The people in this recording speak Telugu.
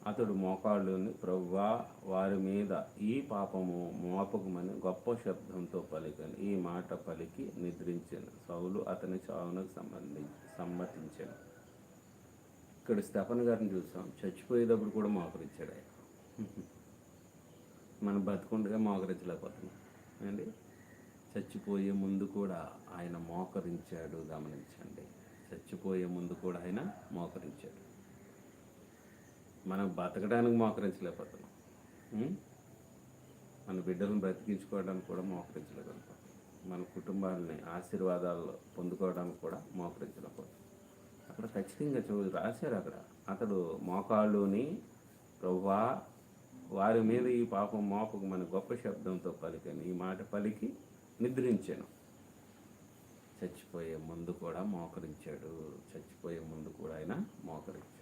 అతడు మోకాళ్ళుని, ప్రభువా, వారి మీద ఈ పాపము మోపకమని గొప్ప శబ్దంతో పలికాను. ఈ మాట పలికి నిద్రించాను. సౌలు అతని చావునకు సమ్మతించాను. ఇక్కడ స్టెఫన్ గారిని చూసాం, చచ్చిపోయేటప్పుడు కూడా మోకరించాడు ఆయన. మనం బతుకుండగా మోకరించలేకపోతున్నాం అండి. చచ్చిపోయే ముందు కూడా ఆయన మోకరించాడు. గమనించండి, చచ్చిపోయే ముందు కూడా ఆయన మోకరించాడు. మనం బతకడానికి మోకరించలేకపోతున్నాం. మన బిడ్డలను బ్రతికించుకోవడానికి కూడా మోకరించలేకపోతున్నాం. మన కుటుంబాలని ఆశీర్వాదాలు పొందుకోవడానికి కూడా మోకరించలేకపోతున్నాం. అక్కడ ఖచ్చితంగా రాశారు అక్కడ, అతడు మోకాళ్ళుని, ప్రభువా, వారి మీద ఈ పాపం మోపకు మన గొప్ప శబ్దంతో పలికాను. ఈ మాట పలికి నిద్రించాను. చచ్చిపోయే ముందు కూడా మోకరించాడు. చచ్చిపోయే ముందు కూడా ఆయన మోకరించాడు.